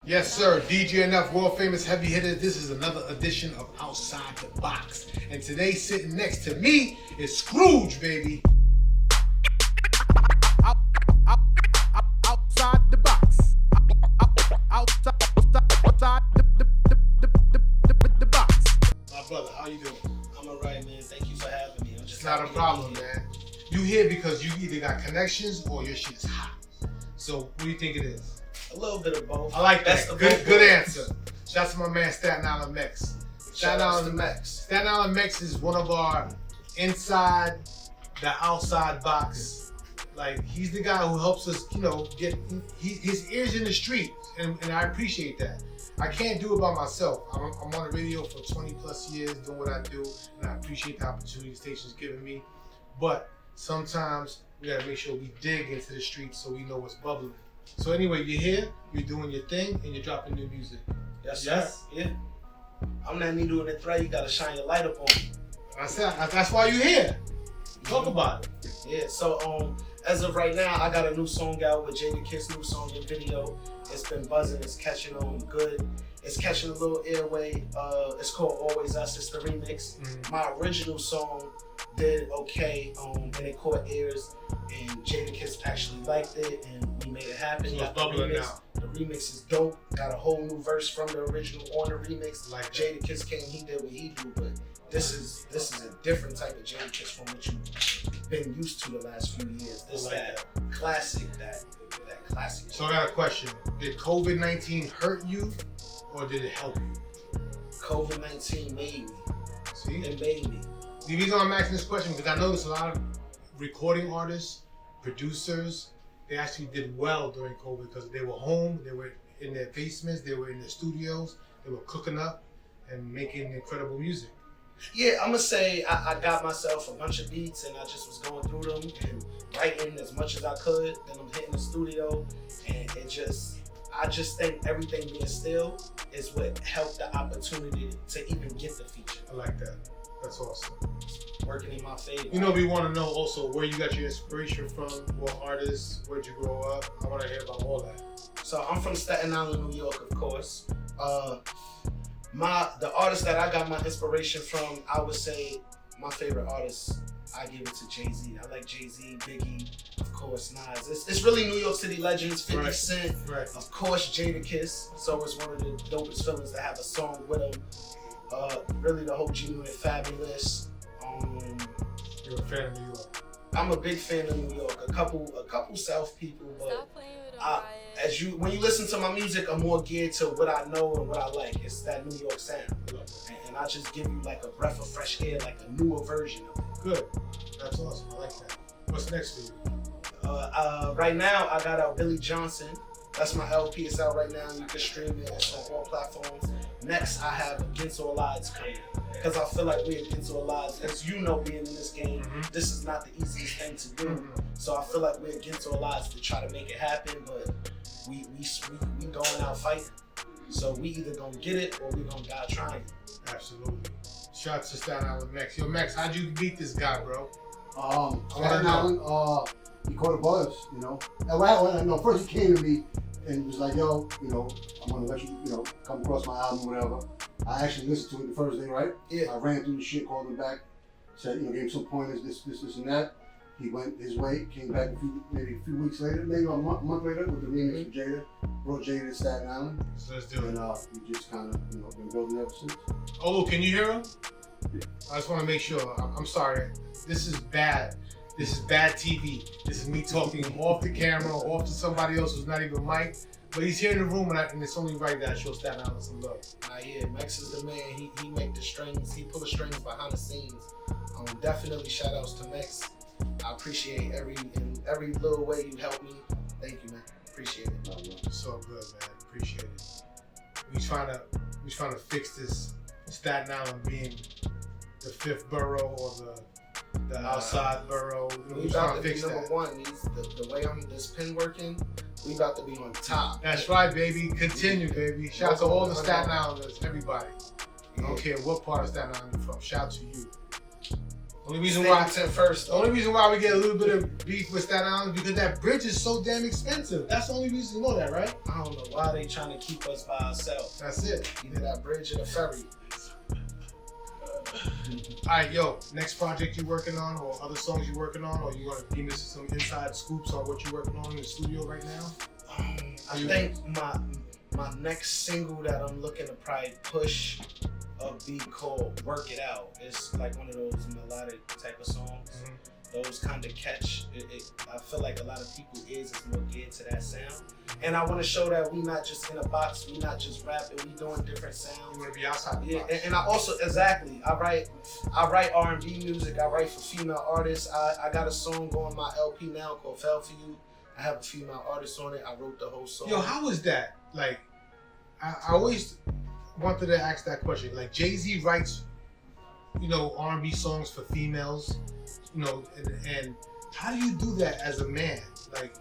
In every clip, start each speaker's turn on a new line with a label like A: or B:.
A: Yes, sir. DJ Enuff, world famous heavy hitter. This is another edition of Outside the Box. And today, sitting next to me is Scrooge, baby.
B: Outside the box. Outside the box.
A: My brother, how you doing?
C: I'm alright, man. Thank you for having me.
A: It's not a problem, man. You here because you either got connections or your shit is hot. So, what do you think it is?
C: A little bit of both.
A: I like that.
C: Best of
A: Good
C: both.
A: answer. Shouts to my man Staten Island Mex.
C: Shout out to Max.
A: Staten Island Mex is one of our inside the outside box. Like, he's the guy who helps us, get his ears in the street, and I appreciate that. I can't do it by myself. I'm on the radio for 20 plus years doing what I do, and I appreciate the opportunity the station's giving me. But sometimes we gotta make sure we dig into the streets so we know what's bubbling. So anyway, you're here, you're doing your thing, and you're dropping new music.
C: Yes, sir.
A: Yes?
C: Yeah. I'm that needle in the thread. You gotta shine your light up on me.
A: That's why you're here. Talk about it.
C: Yeah. So as of right now, I got a new song out with Jadakiss, new song and video. It's been buzzing. It's catching on good. It's catching a little airway. It's called Always Us. It's the remix.
A: Mm-hmm.
C: My original song did okay, and it caught ears, and Jadakiss actually liked it, and we made it happen.
A: So it's bubbling now.
C: The remix is dope. Got a whole new verse from the original on the remix.
A: Like that.
C: Jadakiss came, he did what he do, but this is a different type of Jadakiss from what you've been used to the last few years. This
A: like
C: that classic, that classic.
A: So I got a question. Did COVID-19 hurt you or did it help you?
C: COVID-19 made me.
A: See?
C: It made me.
A: The reason I'm asking this question because I noticed a lot of recording artists, producers, they actually did well during COVID because they were home, they were in their basements, they were in their studios, they were cooking up and making incredible music.
C: Yeah, I'm gonna say I got myself a bunch of beats and I just was going through them and writing as much as I could. Then I'm hitting the studio, and I just think everything being still is what helped the opportunity to even get the feature.
A: I like that. That's awesome.
C: Working in my favor.
A: We want to know also where you got your inspiration from, what artists, where'd you grow up? I want to hear about all that.
C: So I'm from Staten Island, New York, of course. The artist that I got my inspiration from, I would say my favorite artist, I give it to Jay-Z. I like Jay-Z, Biggie, of course, Nas. It's really New York City legends, 50
A: Right.
C: Cent,
A: Right.
C: of course Jadakiss. So it's one of the dopest feelings to have a song with him. Really the whole G-Unit Fabulous.
A: You're a fan of New York.
C: I'm a big fan of New York. A couple South people, but when you listen to my music, I'm more geared to what I know and what I like. It's that New York sound, and I just give you like a breath of fresh air, like a newer version of it.
A: Good. That's awesome. I like that. What's next for you?
C: Right now, I got out Billy Johnson. That's my LP. It's out right now. You can stream it. It's on all platforms. Next, I have Against All Odds coming, because I feel like we're against all odds. As you know, being in this game, this is not the easiest thing to do. So I feel like we're against all odds to try to make it happen, but we going out fighting. So we either gonna get it or we gonna die trying.
A: Absolutely. Shouts to Staten Island Mex. Yo, Mex, how'd you beat this guy, bro?
D: Staten Island, he caught a buzz, And first he came to me and was like, yo, I'm gonna let you, come across my album, whatever. I actually listened to it the first day, right?
C: Yeah.
D: I ran through the shit, called him back, said, gave him some pointers, this, and that. He went his way, came back maybe a few weeks later, maybe a month later with the remix of Jada, brought Jada to Staten Island.
A: So let's do it.
D: And we just kind of, been building ever since.
A: Oh, can you hear him?
D: Yeah.
A: I just want to make sure. I'm sorry. This is bad. This is bad TV. This is me talking off the camera, off to somebody else who's not even Mike. But he's here in the room, and it's only right that I show Staten Island some love.
C: Yeah, Max is the man. He make the strings. He pull the strings behind the scenes. Definitely shout outs to Max. I appreciate every little way you help me. Thank you, man. Appreciate it.
A: It's so good, man. Appreciate it. We trying to fix this Staten Island being the fifth borough or the outside borough.
C: We about to be number one. The way this pen working, we about to be on top.
A: That's right, baby. Continue, baby. Shout out to all the Staten Islanders, everybody. I don't care what part of Staten Island you're from. Shout out to you. Only reason why
C: first.
A: the only reason why we get a little bit of beef with Staten Island is because that bridge is so damn expensive. That's the only reason you know that, right?
C: I don't know why they trying to keep us by ourselves.
A: That's it.
C: Either that bridge or the ferry.
A: Alright, yo, next project you working on or other songs you working on, or you want to give us some inside scoops on what you're working on in the studio right now?
C: I think my next single that I'm looking to probably push a beat called Work It Out. It's like one of those melodic type of songs.
A: Mm-hmm.
C: Those kind of catch it. I feel like a lot of people is more geared to that sound. And I want to show that we not just in a box, we not just rapping, we doing different sounds.
A: You want to be outside the
C: Yeah,
A: box.
C: and I also, exactly, I write R&B music, I write for female artists. I got a song on my LP now called Fell For You. I have a female artist on it. I wrote the whole song.
A: Yo, how is that? Like, I always wanted to ask that question. Like, Jay-Z writes, R&B songs for females, and how do you do that as a man? Like,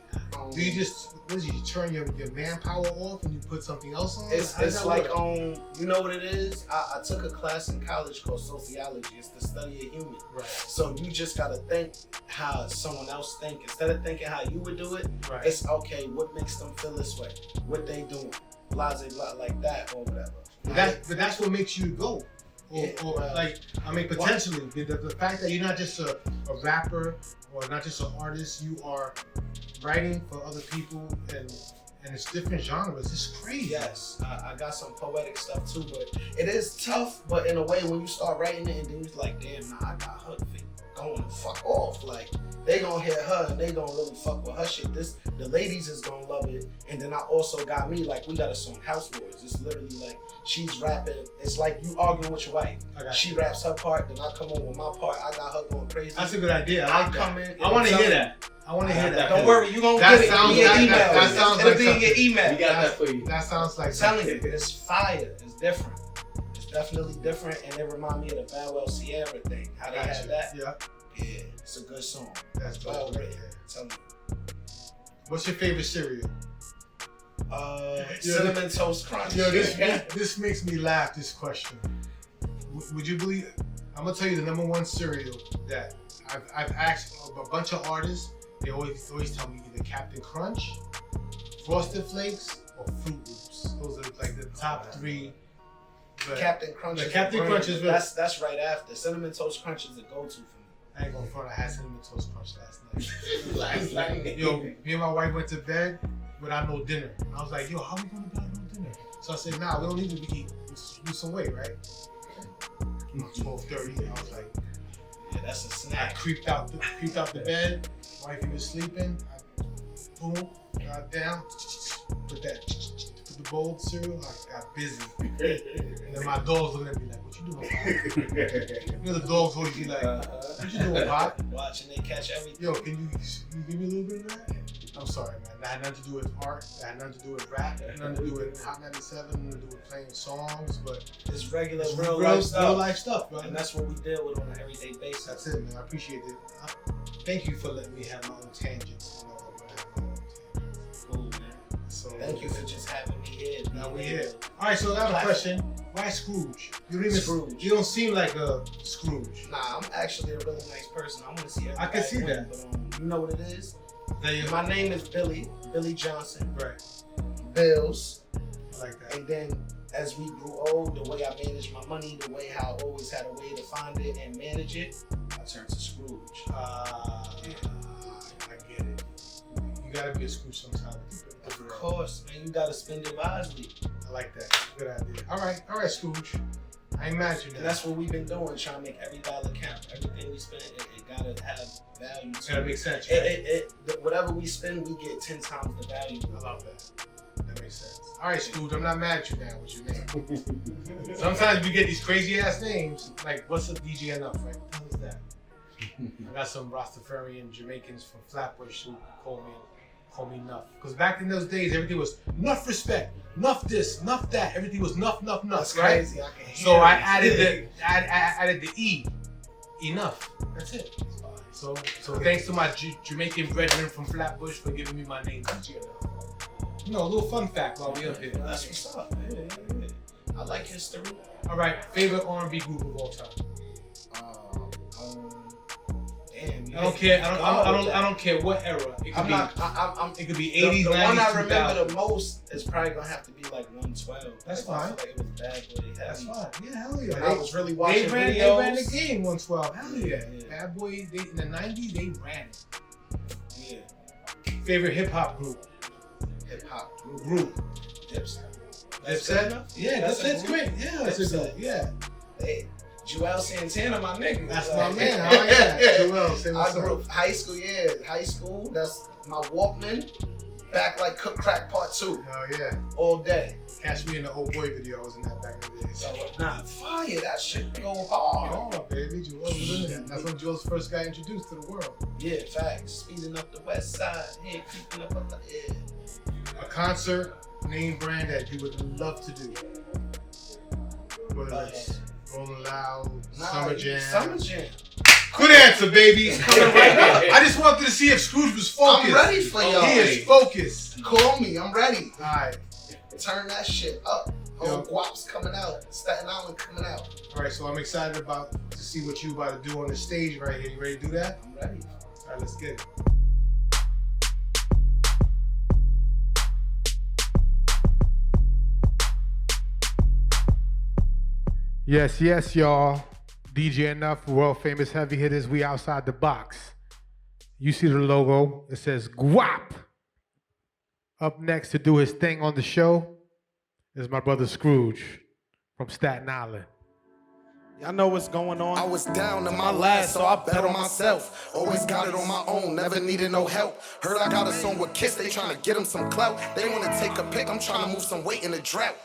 A: do you just, you turn your manpower off and you put something else on?
C: It's like, you know what it is? I took a class in college called sociology. It's the study of human.
A: Right.
C: So you just gotta think how someone else think. Instead of thinking how you would do it,
A: Right.
C: it's okay, what makes them feel this way? What they doing? Blah, blah, like that or whatever.
A: But that's what makes you go.
C: Yeah,
A: Potentially, the fact that you're not just a rapper or not just an artist, you are writing for other people and it's different genres. It's crazy.
C: Yes, I got some poetic stuff too, but it is tough. But in a way, when you start writing it, and then you're like, damn, I got her feet going to fuck off. Like, they gonna hear her and they gonna really fuck with her shit. The ladies is gonna love it. And then I also got me, like, we got a song, House Boys. It's literally like, she's rapping. It's like you arguing with your wife. She raps her part, then I come on with my part. I got her going crazy.
A: That's a good idea. I like
C: come
A: that.
C: in.
A: I want to hear that. I want to hear that.
C: Don't worry, you gonna
A: That
C: get
A: sounds-
C: it in your
A: that-
C: email.
A: that sounds
C: It'll
A: like
C: be in your
A: something.
C: email.
E: We got that for you.
A: That sounds like
C: I'm telling
A: something.
C: you, it's fire. It's different. It's definitely different, and it reminds me of the Bad Well Sierra thing. How they
A: Gotcha.
C: had that.
A: Yeah,
C: Yeah, it's a good song.
A: that's
C: Well
A: dope.
C: written. Tell me.
A: What's your favorite cereal?
C: Cinnamon Toast Crunch.
A: Yo, this makes me laugh. This question. Would you believe? I'm gonna tell you the number one cereal that I've asked a bunch of artists. They always tell me either Captain Crunch, Frosted Flakes, or Fruit Loops. Those are like the top three. But
C: Captain Crunch.
A: The
C: is
A: Captain
C: a brand,
A: Crunch is
C: but that's right after. Cinnamon Toast Crunch is a go-to for me.
A: I ain't gonna front. I had Cinnamon Toast Crunch last night.
C: Last night.
A: Yo, me and my wife went to bed without no dinner. I was like, yo, how we gonna be without no dinner? So I said, nah, we don't need to eat. Let's lose some weight, right? 12:30. I was like,
C: Yeah, that's a
A: I
C: snack.
A: creeped out the bed. Wifey was sleeping. Boom, got down, put the bowl of cereal. I got busy. And then my dog's looking at me like, what you doing, Pop? The dogs always be like, what you doing, Pop?
C: Watching they catch everything.
A: Yo, can you give me a little bit of that? I'm sorry, man. That had nothing to do with art. That had nothing to do with rap. That had nothing to do with Hot 97. Nothing to do with playing songs. But
C: It's regular,
A: it's
C: real life stuff.
A: real life stuff, bro.
C: And that's what we deal with on an everyday basis.
A: That's it, man. I appreciate it. Thank you for letting me have my own tangents. You know, I'm gonna have my own tangents.
C: Cool, man.
A: So
C: Thank you for just having me here.
A: Now we here. All right, so I have a question. Why Scrooge? You don't even
C: Scrooge.
A: You don't seem like a Scrooge.
C: Nah, I'm actually a really nice person. I want to see everybody
A: I can see
C: win,
A: that.
C: But you know what it is?
A: That you
C: My name is Billy Johnson.
A: right.
C: Bills.
A: I like that.
C: And then as we grew old, the way I managed my money, the way how I always had a way to find it and manage it, I turned to Scrooge.
A: I get it. You gotta be a Scrooge sometime.
C: Of course, man, you gotta spend it wisely.
A: I like that. Good idea. All right, Scrooge. I ain't mad at you.
C: And that's what we've been doing, trying to make every dollar count. Everything we spend, it gotta have value to
A: That
C: it.
A: makes sense. Right?
C: Whatever we spend, we get 10 times the value.
A: I love that. That makes sense. All right, Scrooge. I'm not mad at you now with your name. Sometimes we get these crazy ass names. Like, what's up, DJ Enuff? Right? What the hell is that? I got some Rastafarian Jamaicans from Flatbush who call me Nuff. Because back in those days, everything was Nuff respect, Nuff this, Nuff that. Everything was Nuff,
C: That's
A: right?
C: crazy. I can hear
A: So I
C: it.
A: added the E. Enough. That's it. So thanks to my Jamaican brethren from Flatbush for giving me my name, DJ Enuff. You know, a little fun fact while we up here.
C: That's what's up. Yeah. I like history.
A: All right, favorite R&B group of all time.
C: Damn,
A: I don't care. I don't care what era. It could it could be 80s,
C: the
A: 90s,
C: one I remember
A: 2000s.
C: the most is probably gonna have to be like 112.
A: That's
C: I
A: fine.
C: feel like it was bad boy.
A: That's fine. Yeah, hell yeah.
C: And I was really watching
A: They
C: videos.
A: ran the game 112. Hell yeah.
C: Yeah.
A: Bad Boy, in the 90s, they ran it.
C: Yeah,
A: Favorite hip hop group?
C: hip hop
A: Group.
C: Dipset.
A: Dipset? Yeah, that's great. Yeah, that's a
C: Dipset.
A: good. Yeah.
C: Hey, Joel Santana, my nigga.
A: That's
C: Like,
A: my man. Oh, yeah. Joel, say
C: I
A: what's
C: grew
A: up.
C: up high school. Yeah, high school. That's my Walkman. Back like Cook Crack Part 2
A: Oh, yeah.
C: all day.
A: Catch me in the old boy video. I was in that back in the days.
C: So nah, fire. That shit go hard.
A: Oh, baby. Joel was in that. That's when Joel's first got introduced to the world.
C: Yeah, facts. Speeding up the west side. Yeah, creeping up on the
A: A concert, name brand that you would love to do. Whether it's Rolling Loud, Summer Jam.
C: Summer Jam.
A: Good answer, baby. It's coming right up. I just wanted to see if Scrooge was focused.
C: I'm ready for y'all.
A: He is focused.
C: Call me. I'm ready.
A: All right.
C: Turn that shit up.
A: Yo.
C: Whole Guap's coming out. Staten Island coming out.
A: All right, so I'm excited to see what you about to do on the stage right here. You ready to do that?
C: I'm ready.
A: All right, let's get it. Yes, yes, y'all. DJ Enuff, world famous heavy hitters. We outside the box. You see the logo. It says Guap. Up next to do his thing on the show is my brother Scrooge from Staten Island.
E: Y'all know what's going on.
F: I was down to my last, so I bet on myself. Always got it on my own, never needed no help. Heard I got a song with Kiss, they tryna get them some clout. They wanna take a pic, I'm tryna move some weight in the drought.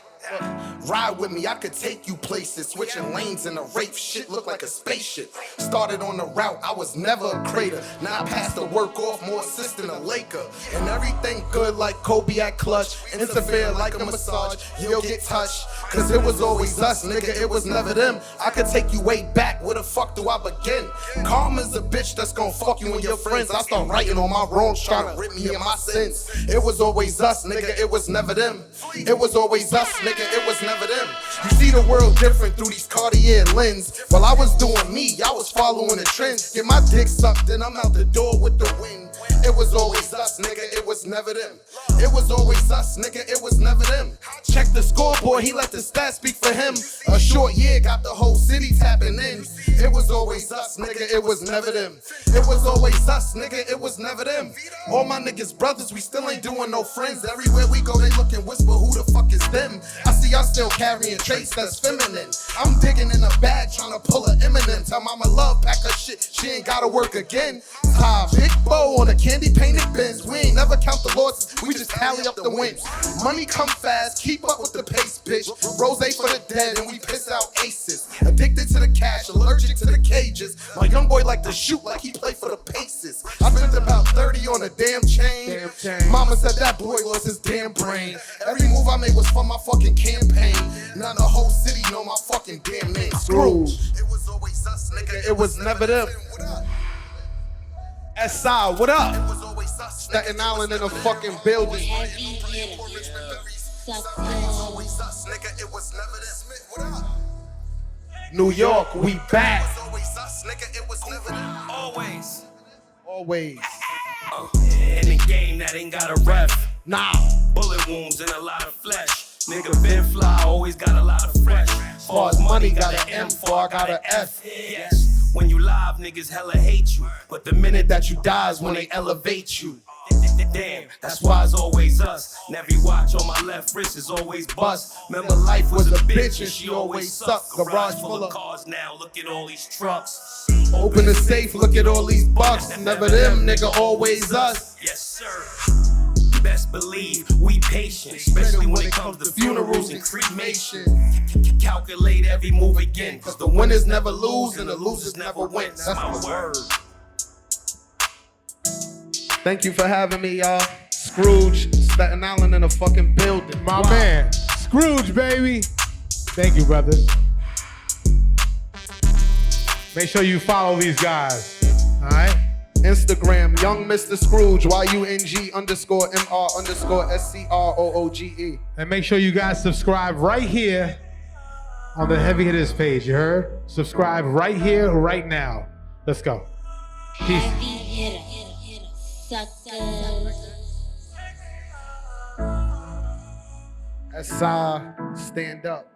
F: Ride with me, I could take you places. Switching lanes in a Wraith, shit look like a spaceship. Started on the route, I was never a crater. Now I pass the work off, more assist than a Laker. And everything good like Kobe at clutch. Interfere like a massage, you'll get touched. Cause it was always us, nigga, it was never them. I could take you way back, where the fuck do I begin? Karma's a bitch that's gon' fuck you and your friends. I start writing on my wrongs, trying to rip me of my sins. It was always us, nigga, it was never them. It was always us, nigga, it was never them. You see the world different through these Cartier lens. While I was doing me, I was following the trends. Get my dick sucked and I'm out the door with the wind. It was always us, nigga, it was never them. It was always us, nigga, it was never them. Check the scoreboard, he let the stats speak for him. A short year got the whole city tapping in. It was always us, nigga, it was never them. It was always us, nigga, it was never them. All my niggas brothers, we still ain't doing no friends. Everywhere we go, they look and whisper, who the fuck is them? I see y'all still carrying traits that's feminine. I'm digging in a bag, trying to pull an Eminem. Tell mama love, pack her shit, she ain't gotta work again. Big bow on a candy painted Benz. We ain't never count the losses, we just tally up the wins. Money come fast, keep up with the pace, bitch. Rose for the dead, and we piss out aces. Addicted to the cash, allergic to the cages. My young boy like to shoot like he play for the Paces. I spent about 30 on a damn chain. Mama said that boy lost his damn brain. Every move I made was for my fucking campaign. Now the whole city know my fucking damn name. Scrooge. It was always us, nigga. It was never them.
E: SI, what up?
F: It was always us,
E: Staten Island in a fucking building.
F: It was always us, nigga. It was never them. What up?
E: New York, we back.
F: It was always us, nigga. It was never them.
G: Always.
E: Always.
G: In the game that ain't got a ref.
E: Nah.
G: Bullet wounds and a lot of flesh. Nigga been fly, always got a lot of fresh.
E: Far as money, got an M, for I got an F.
G: Yes. When you live, niggas hella hate you. But the minute that you die is when they elevate you. Damn, that's why it's always us. And every watch on my left wrist is always bust. Remember life was a bitch and she always sucked. Garage full of cars now, look at all these trucks.
E: Open the safe, look at all these bucks. Never them, nigga, always us.
G: Yes, sir. Best believe we patient, especially when it comes to funerals and cremation. Calculate every move again, cause the winners never lose and the losers never win. That's my word.
E: Thank you for having me, y'all. Scrooge, Staten Island in a fucking building.
A: My man, Scrooge, baby. Thank you, brother. Make sure you follow these guys, all right?
E: Instagram, Young Mr. Scrooge, YUNG_MR_SCROOGE.
A: And make sure you guys subscribe right here on the Heavy Hitters page, you heard? Subscribe right here, right now. Let's go.
H: Heavy hitter, suckers.
E: That's stand up.